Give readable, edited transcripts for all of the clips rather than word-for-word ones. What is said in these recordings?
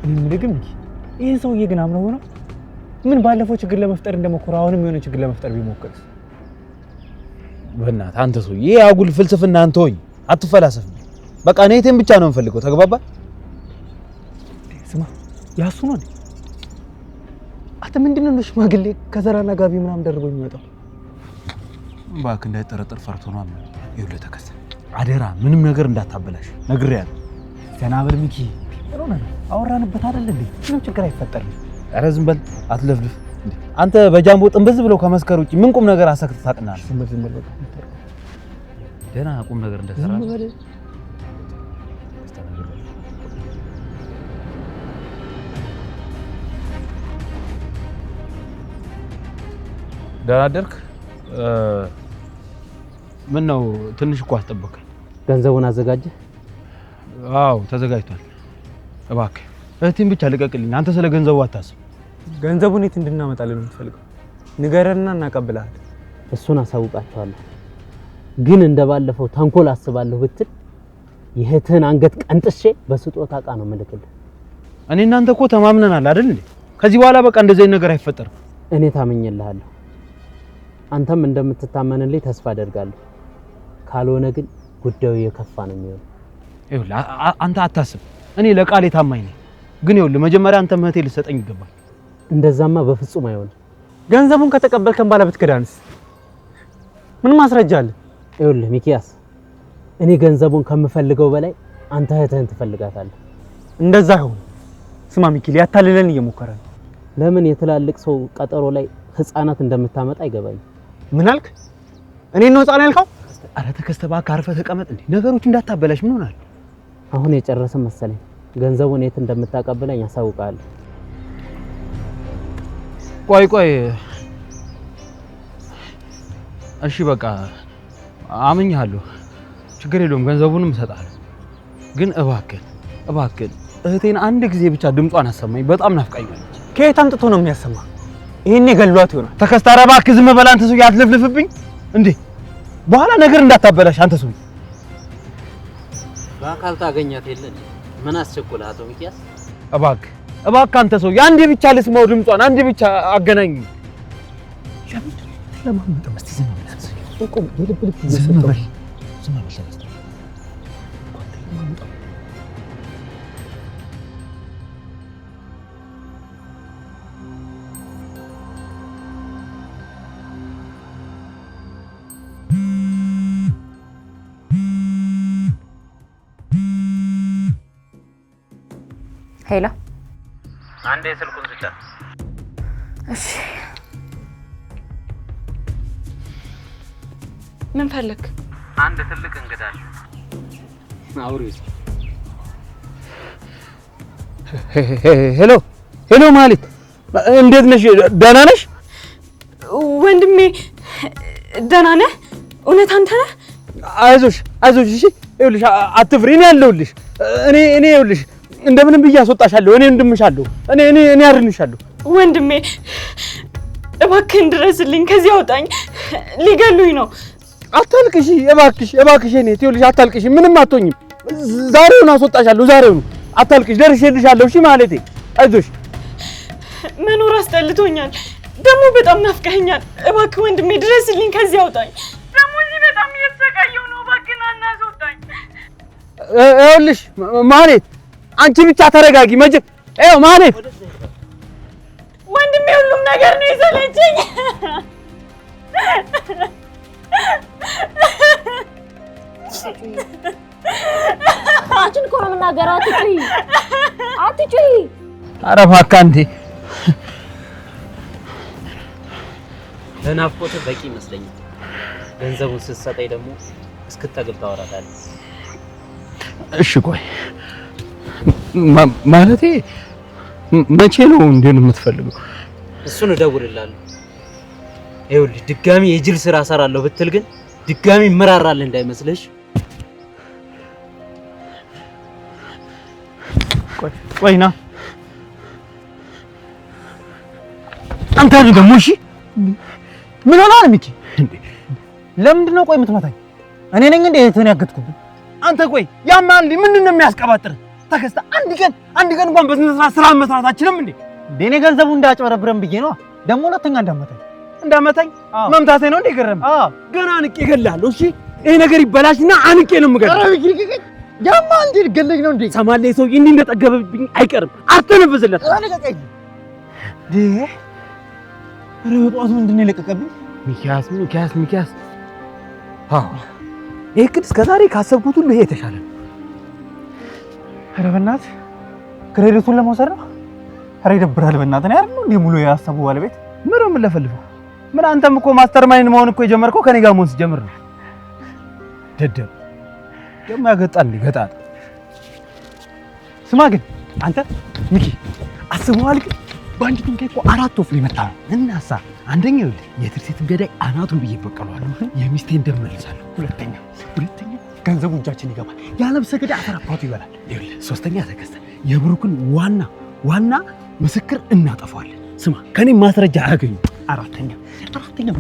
ምንድግም ይሄን ሰውዬ ግን አምነው ነው ምን ባለፈው ችግር ለመፍጠር እንደሞከረ አሁንም የሆነ ችግር ለመፍጠር ቢሞክርስ? በእናትህ አንተ ሰውዬ አጉል ፍልስፍና አንተ ሆይ አትፈላሰፍ። በቃ እኔ እቴን ብቻ ነው የምፈልገው። ተግባባ? ስማ ያሱ ነው እንዴ? አንተ ምንድነው ነው ሽማግሌ ከዘራና ጋቢ ምናምን ደርቦ የሚመጣው? እባክህ እንዳይጠረጠር ፈርቶ ነው አምነው። ይኸውልህ ተከሰ አደራ ምንም ነገር እንዳታበላሽ ነግሬሃለሁ። ዘናበል ሚኪ ሮና አወራንበት አይደል እንዴ? ምንም ችግር አይፈጠርም። ኧረ ዝም በል አትለፍልፍ እንዴ አንተ በጃምቦ ጥንብዝ ብለው ከመስከር ውጪ ምን ቁም ነገር አሰክት ታጥናለህ? ዝም በል በቃ ደህና ቁም ነገር እንደሰራ ደህና አደርክ? ምን ነው ትንሽ እኮ አስጠበቀኝ። ገንዘቡን አዘጋጀህ? አዎ ተዘጋጅቷል። እባክህ እህቴን ብቻ ልቀቅልኝ። አንተ ስለ ገንዘቡ አታስብ። ገንዘቡን የት እንድናመጣለን የምትፈልገው? ንገረንና እናቀብልሃለን። እሱን አሳውቃቸዋለሁ። ግን እንደባለፈው ተንኮል አስባለሁ ብትል የእህትህን አንገት ቀንጥሼ በስጦታ ዕቃ ነው የምልክልህ። እኔ እናንተ እኮ ተማምነናል አይደል እንዴ? ከዚህ በኋላ በቃ እንደዚህ ነገር አይፈጠርም። እኔ ታመኝልሃለሁ። አንተም እንደምትታመንልኝ ተስፋ አደርጋለሁ። ካልሆነ ግን ጉዳዩ የከፋ ነው የሚሆነው። ይኸውልህ አንተ አታስብ። እኔ ለቃሌ ታማኝ ነኝ። ግን ይኸውልህ መጀመሪያ አንተ እህቴ ልትሰጠኝ ይገባል። እንደዛማ በፍጹም አይሆንም። ገንዘቡን ከተቀበልከን ባለ ብትከዳንስ ምን ማስረጃ አለ? ይኸውልህ ሚኪያስ እኔ ገንዘቡን ከምፈልገው በላይ አንተ እህትህን ትፈልጋታለህ። እንደዛ አይሆን። ስማ ሚኪ ሊያታልለን እየሞከረ ነው። ለምን የትላልቅ ሰው ቀጠሮ ላይ ህፃናት እንደምታመጣ አይገባኝም። ምን አልክ? እኔ ነው ህፃን ያልከው? ኧረ ተከስተ እባክህ አርፈህ ተቀመጥ እንዴ። ነገሮች እንዳታበላሽ ምን ሆናል? አሁን የጨረስን መሰለኝ። ገንዘቡን የት እንደምታቀበለኝ አሳውቃለሁ። ቆይ እሺ በቃ አምኜሃለሁ። ችግር የለውም ገንዘቡንም እሰጥሃለሁ። ግን እባክህ እህቴን አንድ ጊዜ ብቻ ድምጿን አሰማኝ። በጣም ናፍቃኛለች። ከየት አምጥቶ ነው የሚያሰማ? ይሄኔ ገሏት ይሆናል። ተከስተ ኧረ እባክህ ዝም በል አንተ ሰው ያትለፍልፍብኝ እንዴ። በኋላ ነገር እንዳታበላሽ አንተ ሰው። በአካል ታገኛት የለ ምን አስቸኮለህ አቶ ሚኪያስ? እባክህ አንተ ሰው አንዴ ብቻ ልስማው ድምጿን፣ አንዴ ብቻ አገናኝ። ለማመጣው እስቲ ዝም በል እቆም ልብ ዝም በል። ሄሎ አንዴ ስልኩን ስጫት። እሺ ምን ፈልክ? አንድ ትልቅ እንግዳ አለ። አውሪስ። ሄሎ ማለት እንዴት ነሽ? ደህና ነሽ? ወንድሜ ደህና ነህ? እውነት አንተ ነህ? አይዞሽ እሺ ይኸውልሽ አትፍሪ። እኔ ያለሁልሽ። እኔ ይኸውልሽ እንደምንም ብዬ አስወጣሻለሁ። እኔ እንድምሻለሁ። እኔ አድንሻለሁ። ወንድሜ እባክህን ድረስልኝ፣ ከዚህ አውጣኝ፣ ሊገሉኝ ነው። አታልቅሽ እባክሽ እኔ ይኸውልሽ አታልቅሽ፣ ምንም አትሆኝም። ዛሬውን አስወጣሻለሁ፣ ዛሬውን አታልቅሽ፣ ደርሼልሻለሁ። እሺ ማለቴ አይዞሽ። መኖር አስጠልቶኛል፣ ደግሞ በጣም ናፍቀኸኛል። እባክህ ወንድሜ ድረስልኝ፣ ከዚህ አውጣኝ። ደግሞ እዚህ በጣም እየተሰቃየሁ ነው። እባክህን አናስወጣኝ። ይኸውልሽ ማለት አንቺ ብቻ ተረጋጊ። ይኸው ማለት ወንድሜ ሁሉም ነገር ነው የሰለቸኝ። አንቺን እኮ ነው የምናገረው። አትጩይ። ኧረ እባክህ አንዴ ለናፍቆትህ በቂ ይመስለኛል። ገንዘቡን ስትሰጠኝ ደግሞ እስክትጠግብ ታወራታለህ። እሺ ቆይ ማለቴ መቼ ነው እንደምን የምትፈልገው? እሱን እደውልልሃለሁ። ይኸውልህ ድጋሚ የጅል ስራ እሰራለሁ ብትል ግን ድጋሚ እመራራለሁ እንዳይመስልሽ። ቆይ ና አንተ ደግሞ እሺ ምን ሆነሃል ሚኪ? ለምንድን ነው ቆይ የምትመታኝ? እኔ ነኝ እንዴ እህትህን ያገትኩብህ? አንተ ቆይ ያማል ምንድን ነው የሚያስቀባጥር? ተከስተ አንድ ቀን እንኳን በስነ ስርዓት ስራ መስራታችንም እንዴ እኔ ገንዘቡ እንዳጨበረብረን ብዬ ነው። ደግሞ ሁለተኛ እንዳመታኝ መምታቴ ነው እንዴ ገረም? ገና አንቄ እገልሃለሁ። እሺ ይሄ ነገር ይበላሽና አንቄ ነው የምገልህ። ያማ እንዴ ልገለኝ ነው እንዴ? ሰማለኝ ሰው እንዴ እንደጠገበብኝ አይቀርም። አትነብዝለት አለቀቀኝ ዴ ረውጣት ምንድነው የለቀቀብኝ? ሚኪያስ አዎ ይሄ ግን እስከዛሬ ካሰብኩት ሁሉ ይሄ የተሻለ ነው። ኧረ በእናትህ ክሬዲቱን ለመውሰድ ነው። ኧረ ይደብራል በእናትህ ነው አይደል? እንዴ ሙሉ ያሰቡ ባለቤት ምንም ለፈልፈው ምን አንተም እኮ ማስተርማይንድ መሆን እኮ የጀመርከው ከኔ ጋር መሆን ሲጀምር ነው። ደደብ ደግሞ ያገጣል ገጣጥ። ስማ ግን አንተ ሚኪ አስበዋል ግን ባንክ ድንጋይ እኮ 4 ወፍ ሊመታ ነው። እናሳ አንደኛው የትርሲትን ገዳይ አናቱን ብዬ በቀለዋለሁ። የሚስቴን ደም መልሳለሁ። ሁለተኛ ገንዘቡ እጃችን ይገባል። ያለብሰ ገዳይ አፈራፓቱ ይበላል። ሶስተኛ ተከስተ የብሩክን ዋና ምስክር እናጠፋዋለን። ስማ ከኔ ማስረጃ አያገኙ። አራተኛ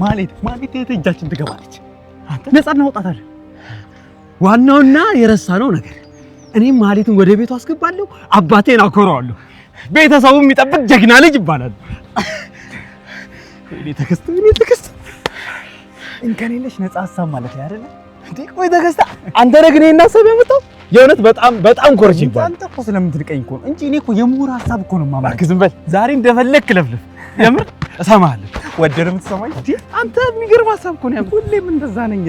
ማለት እጃችን ትገባለች። አንተ ነፃ እናውጣታለን። ዋናውና የረሳነው ነገር እኔም ማለትን ወደ ቤቱ አስገባለሁ። አባቴን አኮራዋለሁ። ቤተሰቡ የሚጠብቅ ጀግና ልጅ ይባላል። እኔ ተከስተ እንከን የለሽ ነፃ ሀሳብ ማለት ነው አይደል? እንዴ ቆይ ተከስተ አንተ ደግኔ እናሰብ ያመጣው የእውነት በጣም ኮርጅ ይባላል። አንተ እኮ ስለምትልቀኝ እኮ እንጂ እኔ እኮ የምሁር ሀሳብ እኮ ነው ማማክ። ዝም በል ዛሬ እንደፈለክ ለፍልፍ። የምር እሰማሃለሁ። ወደር የምትሰማኝ እንዴ አንተ የሚገርም ሀሳብ እኮ ነው። ሁሌም እንደዛ ነኝ።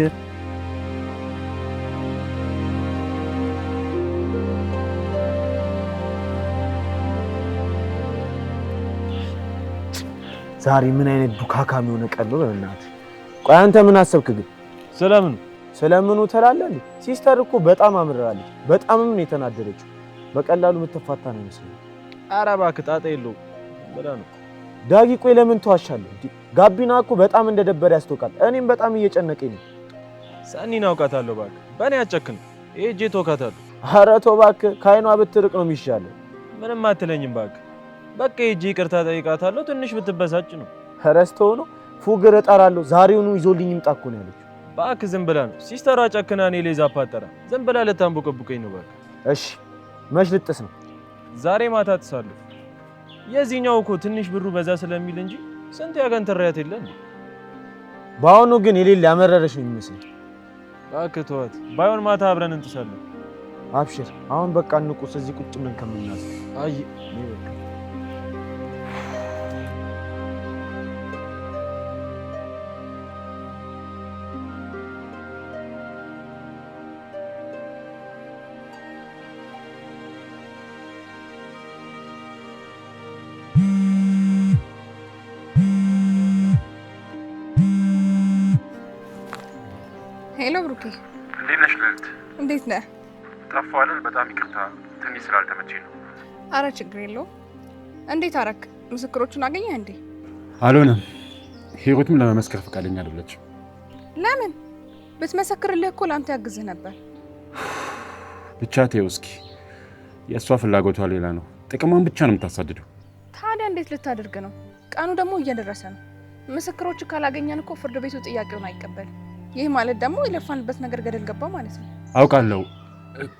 ዛሬ ምን አይነት ዱካካም የሆነ ቀን ነው በእናትህ። ቆይ አንተ ምን አሰብክ ግን? ስለምኑ ትላለህ እንዴ? ሲስተር እኮ በጣም አምርራለች። በጣምም ነው የተናደደችው። በቀላሉ የምትፋታ ነው የሚመስለው። ኧረ እባክህ ጣጣ የለውም ብላ ነው ዳጊ። ቆይ ለምን ተዋሻለህ እንዴ? ጋቢና እኮ በጣም እንደደበረ ያስታውቃል። እኔም በጣም እየጨነቀኝ ነው። ሰኒን አውቃታለሁ እባክህ፣ በእኔ አጨክን። ሂጅ ተወካታለሁ። ኧረ ተው እባክህ፣ ከዓይኗ ብትርቅ ነው የሚሻለው። ምንም አትለኝም እባክህ። በቃ ሂጅ ይቅርታ ጠይቃታለሁ። ትንሽ ብትበሳጭ ነው። ረስተው ነው ፉግር እጠራለሁ። ዛሬውኑ ይዞልኝ ይምጣ እኮ ነው ያለችው። እባክህ ዝም ብላ ነው ሲስተሯ ጨክና እኔ ላይ ዛፓጠራ ዝም ብላ ልታንቦቀቡቀኝ ነው እባክህ። እሺ መች ልጥስ ነው? ዛሬ ማታ ጥሳለሁ። የዚህኛው እኮ ትንሽ ብሩ በዛ ስለሚል እንጂ ስንት ያገንተራያት የለ እንዴ። በአሁኑ ግን የሌለ ያመረረሽ ነው የሚመስል። እባክህ ተዋት። ባይሆን ማታ አብረን እንጥሳለን። አብሽር። አሁን በቃ እንቁስ እዚህ ቁጭ ብለን ከምናዝ። አይ ሄሎ ብሩኬ፣ እንዴት ነሽ ልዕልት? እንዴት ነህ? ጠፋሁ አይደል? በጣም ይቅርታ፣ ትንሽ ስላልተመቸኝ ነው። አረ ችግር የለውም። እንዴት አረክ? ምስክሮቹን አገኘህ እንዴ? አልሆነም። ሂሩትም ለመመስከር ፈቃደኛ አይደለችም። ለምን? ብትመሰክርልህ እኮ ለአንተ ያግዝህ ነበር። ብቻ ተይው እስኪ። የእሷ ፍላጎቷ ሌላ ነው። ጥቅሟን ብቻ ነው የምታሳድደው። ታዲያ እንዴት ልታደርግ ነው? ቀኑ ደግሞ እየደረሰ ነው። ምስክሮቹ ካላገኘን እኮ ፍርድ ቤቱ ጥያቄውን አይቀበልም። ይህ ማለት ደግሞ የለፋንበት ነገር ገደል ገባ ማለት ነው። አውቃለሁ፣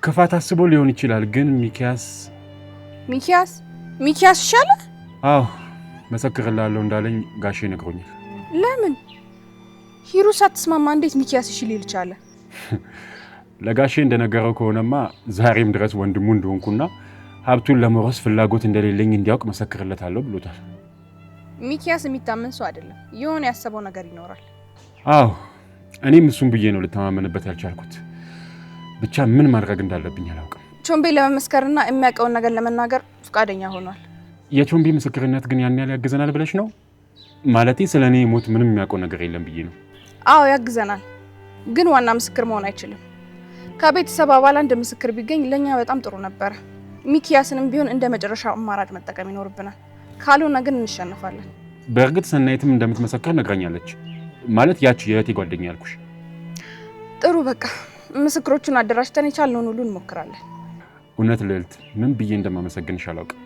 ክፋት አስቦ ሊሆን ይችላል። ግን ሚኪያስ ይሻለ? አዎ መሰክርላለሁ እንዳለኝ ጋሼ ነግሮኛል። ለምን? ሂሩት ሳትስማማ እንዴት ሚኪያስ ይሽል ይልቻለ? ለጋሼ እንደነገረው ከሆነማ ዛሬም ድረስ ወንድሙ እንደሆንኩና ሀብቱን ለመውረስ ፍላጎት እንደሌለኝ እንዲያውቅ መሰክርለታለሁ ብሎታል። ሚኪያስ የሚታመን ሰው አይደለም። የሆነ ያሰበው ነገር ይኖራል። አዎ እኔም እሱን ብዬ ነው ልተማመንበት ያልቻልኩት። ብቻ ምን ማድረግ እንዳለብኝ አላውቅም። ቾምቤ ለመመስከርና የሚያውቀውን ነገር ለመናገር ፈቃደኛ ሆኗል። የቾምቤ ምስክርነት ግን ያን ያህል ያግዘናል ብለሽ ነው? ማለቴ ስለኔ ሞት ምንም የሚያውቀው ነገር የለም ብዬ ነው። አዎ ያግዘናል፣ ግን ዋና ምስክር መሆን አይችልም። ከቤተሰብ አባል አንድ ምስክር ቢገኝ ለኛ በጣም ጥሩ ነበር። ሚኪያስንም ቢሆን እንደ መጨረሻ አማራጭ መጠቀም ይኖርብናል። ካልሆነ ግን እንሸነፋለን። በእርግጥ ሰናይትም እንደምትመሰክር ነግራኛለች። ማለት ያቺ የእህቴ ጓደኛ ያልኩሽ። ጥሩ በቃ ምስክሮቹን አደራጅተን የቻልነውን ሁሉ እንሞክራለን። እውነት ልዕልት፣ ምን ብዬ እንደማመሰግንሽ አላውቅም።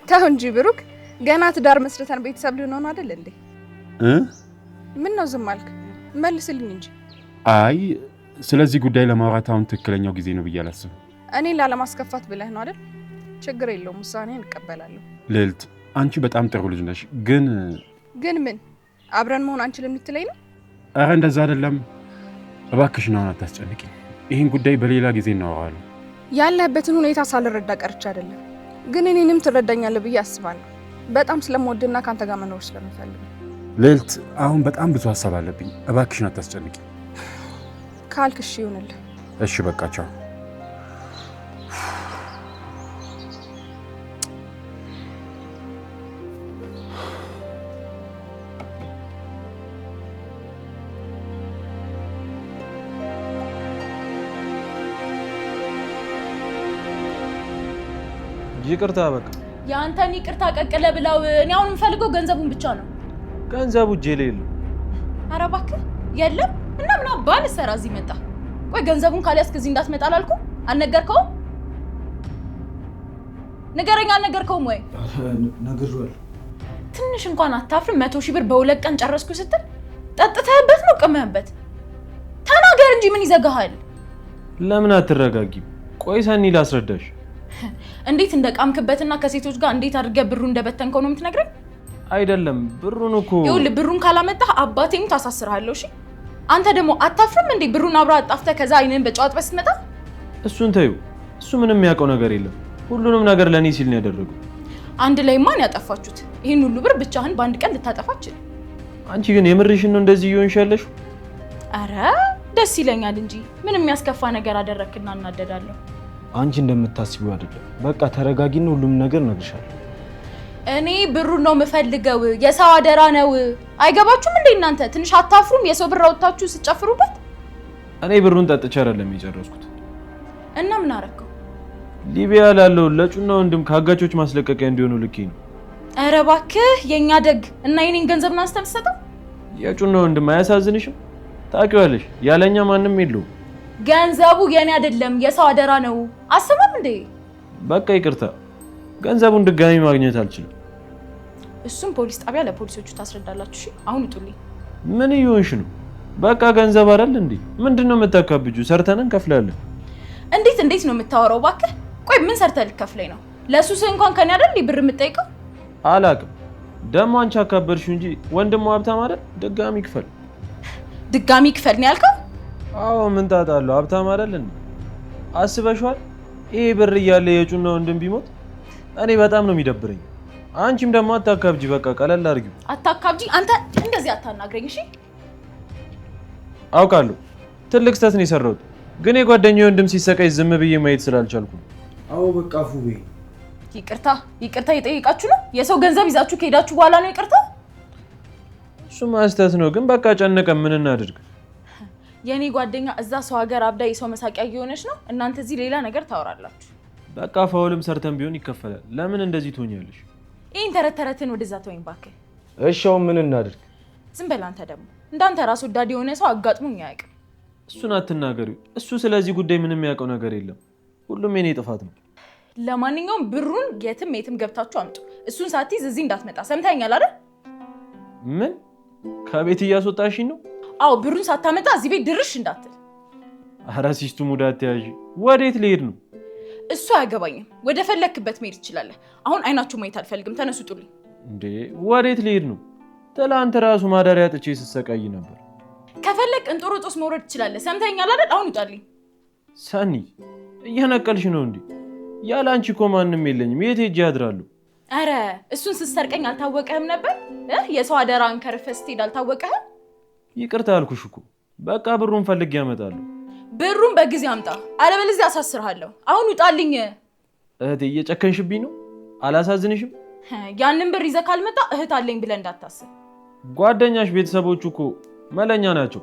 ተው እንጂ ብሩክ፣ ገና ትዳር መስርተን ቤተሰብ ልንሆን አይደል እንዴ? ምን ነው ዝም አልክ? መልስልኝ እንጂ። አይ ስለዚህ ጉዳይ ለማውራት አሁን ትክክለኛው ጊዜ ነው ብዬ አላስብም። እኔ ላለማስከፋት ብለህ ነው አይደል? ችግር የለውም ውሳኔን እቀበላለሁ። ልዕልት አንቺ በጣም ጥሩ ልጅ ነሽ። ግን ምን አብረን መሆን አንችልም የምትለኝ ነው? ኧረ እንደዛ አይደለም። እባክሽን አሁን አታስጨንቂኝ። ይህን ጉዳይ በሌላ ጊዜ እናወራዋለን። ያለህበትን ሁኔታ ሳልረዳ ቀርቼ አይደለም፣ ግን እኔንም ትረዳኛለህ ብዬ አስባለሁ። በጣም ስለምወድና ካንተ ጋር መኖር ስለምፈልግ። ልዕልት አሁን በጣም ብዙ ሀሳብ አለብኝ። እባክሽን አታስጨንቂኝ። ካልክ እሺ ይሁንልህ። እሺ በቃ ቻው። ይቅርታ በቃ ያንተን ይቅርታ ቀቅለ ብለው እኔ አሁን የምፈልገው ገንዘቡን ብቻ ነው። ገንዘቡ እጄ ላይ የለም። ኧረ እባክህ የለም እና ምን አባል ሰራ እዚህ መጣ? ቆይ ገንዘቡን ካልያዝክ እዚህ እንዳትመጣ አላልኩም? አልነገርከውም? ንገረኝ፣ አልነገርከውም ወይ? ነግሬዋለሁ። ትንሽ እንኳን አታፍርም? 100,000 ብር በሁለት ቀን ጨረስኩ ስትል ጠጥተህበት ነው ቅመህበት? ተናገር እንጂ ምን ይዘጋሃል? ለምን አትረጋጊም? ቆይ ሰኒ ላስረዳሽ። እንዴት እንደቃምክበትና ከሴቶች ጋር እንዴት አድርገህ ብሩ እንደበተንከው ነው የምትነግረኝ? አይደለም ብሩን እኮ ይኸውልህ ብሩን ካላመጣህ አባቴም ታሳስርሃለሁ። እሺ አንተ ደግሞ አታፍርም እንዴ? ብሩን አብራ አጣፍተህ ከዛ አይነን በጨዋት በስትመጣ። እሱን ተይው። እሱ ምንም የሚያውቀው ነገር የለም። ሁሉንም ነገር ለኔ ሲል ነው ያደረገው። አንድ ላይ ማን ያጠፋችሁት? ይሄን ሁሉ ብር ብቻህን በአንድ ቀን ልታጠፋ አትችልም። አንቺ ግን የምርሽን ነው እንደዚህ እየሆንሽ ያለሽው? አረ ደስ ይለኛል እንጂ ምን የሚያስከፋ ነገር አደረክና እናደዳለሁ። አንቺ እንደምታስቢው አይደለም። በቃ ተረጋጊና ሁሉም ነገር እነግርሻለሁ። እኔ ብሩን ነው የምፈልገው። የሰው አደራ ነው። አይገባችሁም እንዴ እናንተ? ትንሽ አታፍሩም? የሰው ብር አውጥታችሁ ስጨፍሩበት። እኔ ብሩን ጠጥቼ አይደለም የጨረስኩት። እና ምን አረከው? ሊቢያ ላለው ለጩና ወንድም ካጋቾች ማስለቀቂያ እንዲሆኑ ልኬ ነው። ኧረ እባክህ የኛ ደግ እና የኔን ገንዘብ ማስተል ሰጣ። የጩና ወንድም አያሳዝንሽም? ታውቂዋለሽ፣ ያለኛ ማንም የለውም። ገንዘቡ የኔ አይደለም የሰው አደራ ነው። አሰማም እንዴ? በቃ ይቅርታ፣ ገንዘቡን ድጋሚ ማግኘት አልችልም። እሱም ፖሊስ ጣቢያ ለፖሊሶቹ ታስረዳላችሁ። እሺ አሁን ውጡልኝ። ምን ይሆንሽ ነው? በቃ ገንዘብ አይደል እንዴ? ምንድነው የምታካብጁ? ሰርተን እንከፍላለን። እንዴት ነው የምታወራው? እባክህ ቆይ ምን ሰርተህ ልከፍለኝ ነው? ለሱስ እንኳን ከኔ አይደል ብር የምጠይቀው? አላቅም። ደሞ አንቺ አካበርሽው እንጂ ወንድሙ ሀብታም አይደል? ድጋሚ ክፈል። ድጋሚ ክፈል ነው ያልከው? አዎ ምን ጣጣ አለው? ሀብታም አይደል እንዴ? አስበሽዋል? ይሄ ብር እያለ የጩና ወንድም ቢሞት እኔ በጣም ነው የሚደብረኝ። አንቺም ደግሞ አታካብጂ፣ በቃ ቀለል አድርጊው። አታካብጂ አንተ፣ እንደዚህ አታናግረኝ እሺ? አውቃለሁ ትልቅ ስህተት ነው የሰራሁት፣ ግን የጓደኛዬ ወንድም ሲሰቃይ ዝም ብዬ ማየት ስላልቻልኩ። አዎ በቃ ፉቤ ይቅርታ እየጠየቃችሁ ነው? የሰው ገንዘብ ይዛችሁ ከሄዳችሁ በኋላ ነው ይቅርታ? እሱማ ስህተት ነው፣ ግን በቃ ጨነቀን፣ ምን እናድርግ? የኔ ጓደኛ እዛ ሰው ሀገር አብዳ የሰው መሳቂያ እየሆነች ነው፣ እናንተ እዚህ ሌላ ነገር ታወራላችሁ። በቃ ፋውልም ሰርተን ቢሆን ይከፈላል። ለምን እንደዚህ ትሆኛለሽ? ይሄን ተረተረትን ወደዛ ተወኝ እባክህ። እሺ አሁን ምን እናድርግ? ዝም በል አንተ። ደግሞ እንዳንተ ራስ ወዳድ የሆነ ሰው አጋጥሞኝ አያውቅም። እሱን አትናገሪው። እሱ ስለዚህ ጉዳይ ምንም የሚያውቀው ነገር የለም። ሁሉም የኔ ጥፋት ነው። ለማንኛውም ብሩን የትም ገብታችሁ አምጡ። እሱን ሳትይዝ እዚህ እንዳትመጣ ሰምተኸኛል አይደል? ምን ከቤት እያስወጣሽኝ ነው? አዎ ብሩን ሳታመጣ እዚህ ቤት ድርሽ እንዳትል። ኧረ ሲስቱ ሙዳት ያዥ። ወዴት ልሄድ ነው? እሱ አያገባኝም። ወደ ፈለክበት መሄድ ትችላለህ። አሁን አይናችሁ ማየት አልፈልግም። ተነሱ ጡልኝ። እንዴ ወዴት ልሄድ ነው? ትላንት ራሱ ማዳሪያ ጥቼ ስሰቃይ ነበር። ከፈለክ እንጦሮጦስ መውረድ ትችላለህ። ሰምተኸኛል አይደል? አሁን ውጣልኝ። ሰኒ እየነቀልሽ ነው እንዴ? ያለ አንቺ እኮ ማንም የለኝም። የት ሄጄ ያድራለሁ? አረ እሱን ስትሰርቀኝ አልታወቀህም ነበር? የሰው አደራን ከርፈህ ስትሄድ አልታወቀህም? ይቅርታ አልኩሽ እኮ። በቃ ብሩን ፈልጌ ያመጣለሁ። ብሩን በጊዜ አምጣ፣ አለበለዚያ አሳስርሃለሁ። አሁን ውጣልኝ። እህቴ እየጨከንሽብኝ ነው። አላሳዝንሽም? ያንን ብር ይዘህ ካልመጣ እህት አለኝ ብለህ እንዳታስብ። ጓደኛሽ ቤተሰቦቹ እኮ መለኛ ናቸው።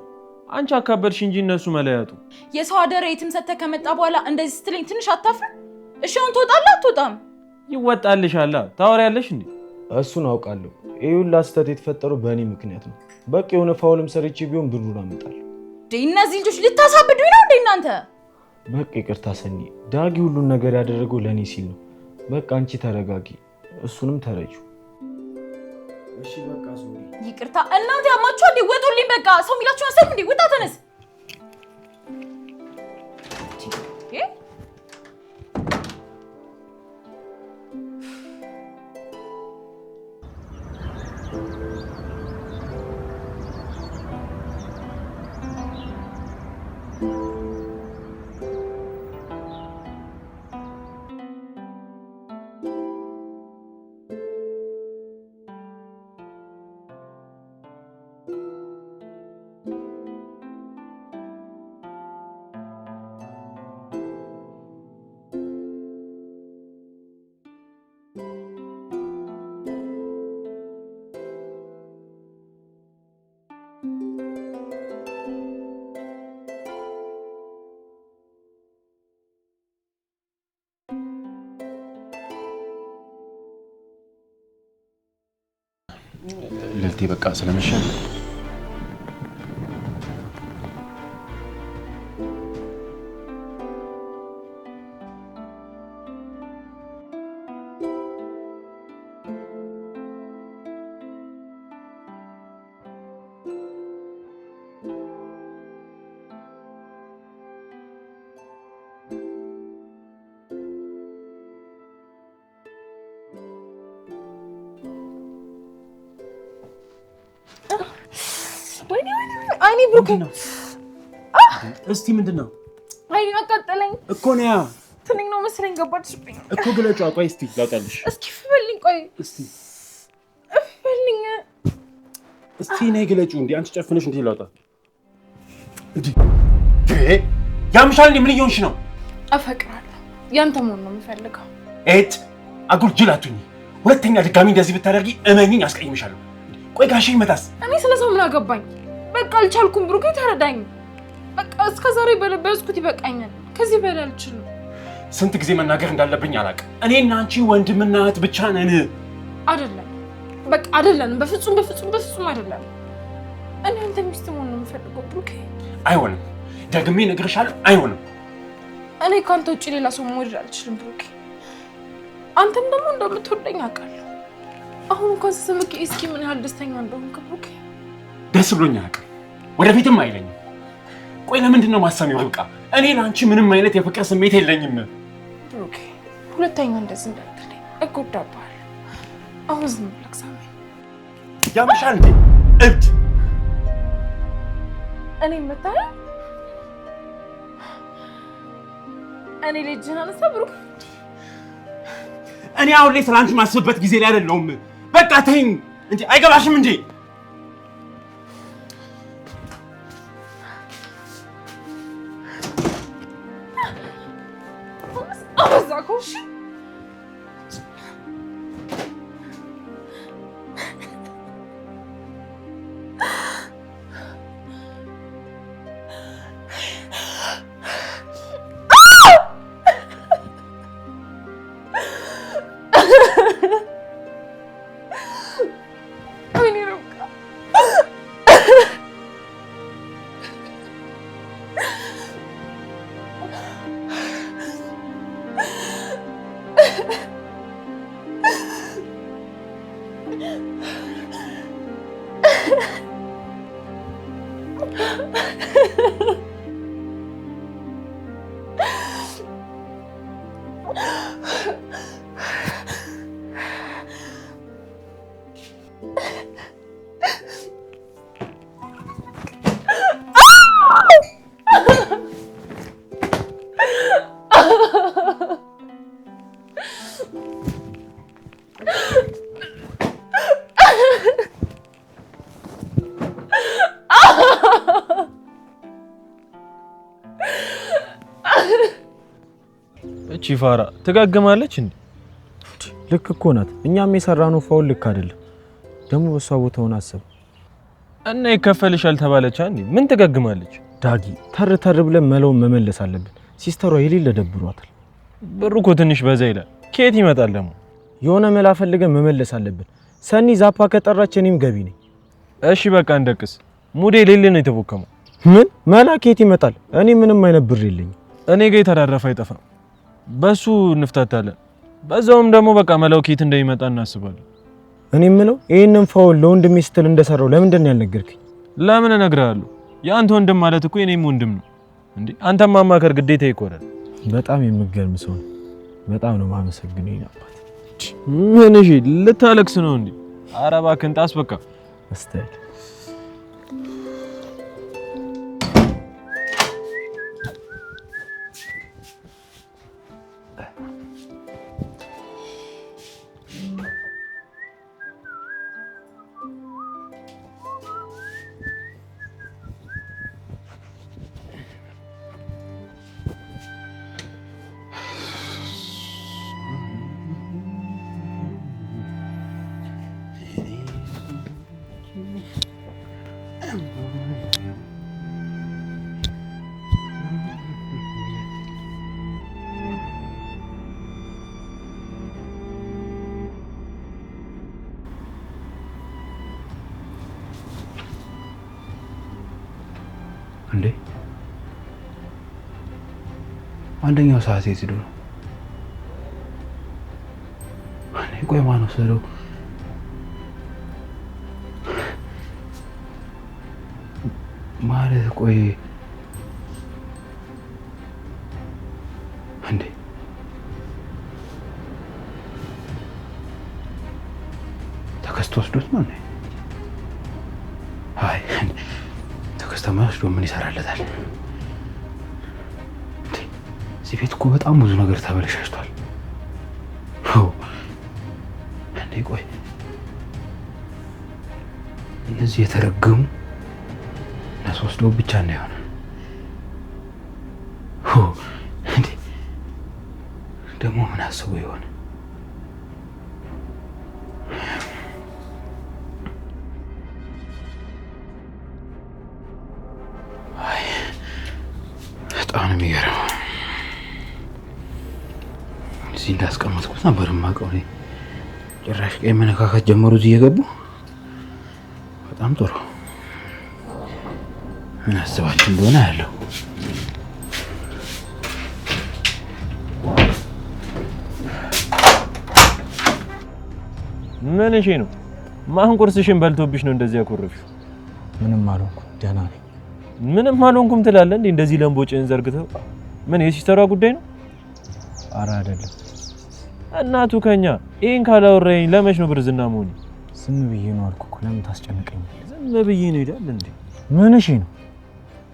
አንቺ አካበድሽ እንጂ እነሱ መለያቱ። የሰው አደራ የትም ሰተህ ከመጣ በኋላ እንደዚህ ስትለኝ ትንሽ አታፍርም? እሺ አሁን ትወጣለህ አትወጣም? ይወጣልሻላ። ታወሪያለሽ እንዴ? እሱን አውቃለሁ። ይሄ ሁሉ ስህተት የተፈጠረው በእኔ ምክንያት ነው። በቃ የሆነ ፋውልም ሰርቼ ቢሆን ብሩን አመጣለሁ። እነዚህ ልጆች ልታሳብዱኝ ነው እንዴ እናንተ? በቃ ይቅርታ ሰኒ። ዳጊ ሁሉን ነገር ያደረገው ለእኔ ሲል ነው። በቃ አንቺ ተረጋጊ፣ እሱንም ተረጂው። እሺ በቃ ሶሪ። ይቅርታ እናንተ ያማችሁ እንዴ? ወጡልኝ በቃ። ሰው ሚላችሁ አሰብ እንዴ? ውጣ ተነስ። ልልቴ በቃ ስለመሸ አይኔ ብሩክ እስቲ ምንድነው? አይኔ አቃጠለኝ እኮ ነው። ትንኝ ነው መሰለኝ ገባችብኝ እኮ ግለጫ። ቆይ እስቲ ላውጣልሽ። እስኪ ፍበልኝ። ቆይ እስቲ ፍበልኝ። እስቲ ነይ ግለጩ። እንዴ አንቺ ጨፍነሽ እንዴ ላውጣ እንዴ? ያምሻል እንዴ? ምን እየሆንሽ ነው? አፈቅራለሁ። ያንተ መሆን ነው የምፈልገው። እት አጉል ጅላቱኝ። ሁለተኛ ድጋሚ እንደዚህ ብታደርጊ እመኚኝ አስቀይምሻለሁ። ቆይ ጋሼ ይመጣስ? እኔ ስለሰው ምን አገባኝ? በቃ አልቻልኩም ብሩክ፣ ተረዳኝ። በቃ እስከዛሬ በለበስኩት ይበቃኛል። ከዚህ በላይ አልችልም። ስንት ጊዜ መናገር እንዳለብኝ አላውቅም። እኔና አንቺ ወንድምና እህት ብቻ ነን። አይደለም፣ በቃ አይደለም። በፍጹም በፍጹም በፍጹም አይደለም። እኔ አንተ ሚስት መሆን ነው የምፈልገው ብሩክ። አይሆንም፣ ደግሜ እነግርሻለሁ፣ አይሆንም። እኔ ካንተ ውጪ ሌላ ሰው መውደድ አልችልም ብሩክ። አንተም ደግሞ እንደምትወደኝ አውቃለሁ። አሁን እንኳን ስስምክ እስኪ ምን ያህል ደስተኛ እንደሆንክ ብሩክ። ደስ ብሎኝ አያውቅም፣ ወደፊትም አይለኝም። ቆይ ለምንድን ነው ማሰሚው ርብቃ? እኔ ለአንቺ ምንም አይነት የፍቅር ስሜት የለኝም ብሩክ። ሁለተኛ እንደዚህ እንዳትለኝ፣ እጎዳብሃለሁ። አሁን ዝም ብለህ ሳመኝ። ያምሻል እንዴ እብድ? እኔ መታረ እኔ ልጅህን አነሳ ብሩክ። እኔ አሁን ላይ ስለ አንቺ ማስብበት ጊዜ ላይ አይደለሁም። በቃ ተይኝ እንዴ! አይገባሽም እንዴ? አበዛኩሽ። እቺ ፋራ ትጋግማለች እንዴ? ልክ እኮ ናት። እኛም የሰራነው ፋውል ልክ አይደለም። ደግሞ በሷ ቦታውን አስብ እና ይከፈልሻል ተባለች እንዴ? ምን ትጋግማለች? ዳጊ ተር ተር ብለን መለውን መመለስ አለብን። ሲስተሯ የሌለ ደብሯታል። ብሩ እኮ ትንሽ በዛ ይላል። ከየት ይመጣል ደግሞ? የሆነ መላ ፈልገን መመለስ አለብን። ሰኒ ዛፓ ከጠራች እኔም ገቢ ነኝ። እሺ በቃ እንደቅስ። ሙዴ ሌለ ነው የተቦከመው። ምን መላ ከየት ይመጣል? እኔ ምንም አይነት ብር የለኝም። እኔ ጋር የተዳረፈ አይጠፋም። በሱ እንፍታታለን። በዛውም ደግሞ በቃ መላው ከየት እንደሚመጣ እናስባለን። እኔ ምነው ይሄንን ፋውል ለወንድሜ ስትል እንደሰራው ለምንድን ነው ያልነገርከኝ? ለምን እነግርሃለሁ? የአንተ ወንድም ማለት እኮ የኔም ወንድም ነው እንዴ። አንተም ማማከር ግዴታ ይቆራል። በጣም የምገርም ሰው ነው። በጣም ነው ማመሰግነው ይናባት። ምን እሺ ልታለቅስ ነው እንዴ? ኧረ እባክህን ጣስ በቃ አስተያየት አንደኛው ሰዓት የት ሄዶ ነው? ቆይ ማን ወሰደው? ማለት ቆይ እንዴ ተከስቶ ወስዶት ነው? አይ ተከስተማ ወስዶ ምን ይሰራለታል? እዚህ ቤት እኮ በጣም ብዙ ነገር ተበለሻሽቷል። እንዴ ቆይ እነዚህ የተረገሙ እነሱ ወስደው ብቻ እንዳይሆን እንዴ ደግሞ ምን አስቦ ይሆን? አይ በጣም ነው የሚገርመው። እዚህ እንዳስቀመጥኩት ነበር የማውቀው እኔ። ጭራሽ ቀይ መነካከት ጀመሩ እዚህ እየገቡ። በጣም ጥሩ። ምን አስባችሁ እንደሆነ ያለው ምን እሺ ነው? ማን ቁርስሽን በልቶብሽ ነው እንደዚህ ያኮረፍሽው? ምንም አልሆንኩም፣ ደህና ነኝ። ምንም አልሆንኩም ትላለህ እንዴ? እንደዚህ ለምቦጭህን ዘርግተው። ምን የሲስተሯ ጉዳይ ነው? ኧረ አይደለም። እናቱ ከኛ ይሄን ካላወራኝ ለመች ነው ብርዝና መሆን? ዝም ብዬ ነው አልኩ እኮ። ለምን ታስጨንቀኛለህ? ዝም ብዬ ነው ይላል እንዴ? ምን እሺ ነው?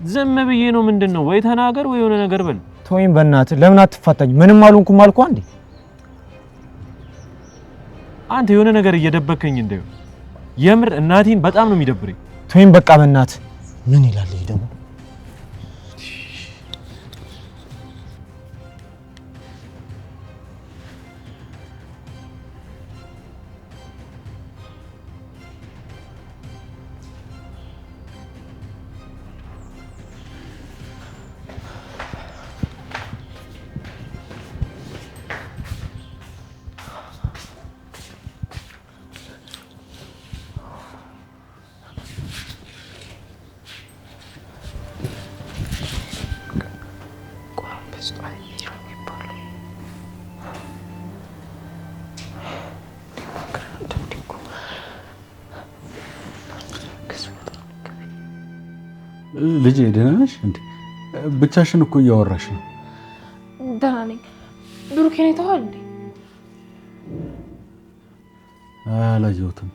ዝም ብዬ ነው ምንድነው? ወይ ተናገር ወይ የሆነ ነገር በል። ተወኝ በእናትህ። ለምን አትፋታኝ? ምንም አልሆንኩም አልኩ አንዴ። አንተ የሆነ ነገር እየደበከኝ እንደው የምር እናቴን በጣም ነው የሚደብረኝ። ተወኝ በቃ በእናትህ። ምን ይላል ይሄ ደግሞ? ልጄ ደህና ነሽ እንዴ? ብቻሽን እኮ እያወራሽ ነው። ደህና ነኝ። ብሩኬን አይተኸዋል እንዴ? አላየሁትም።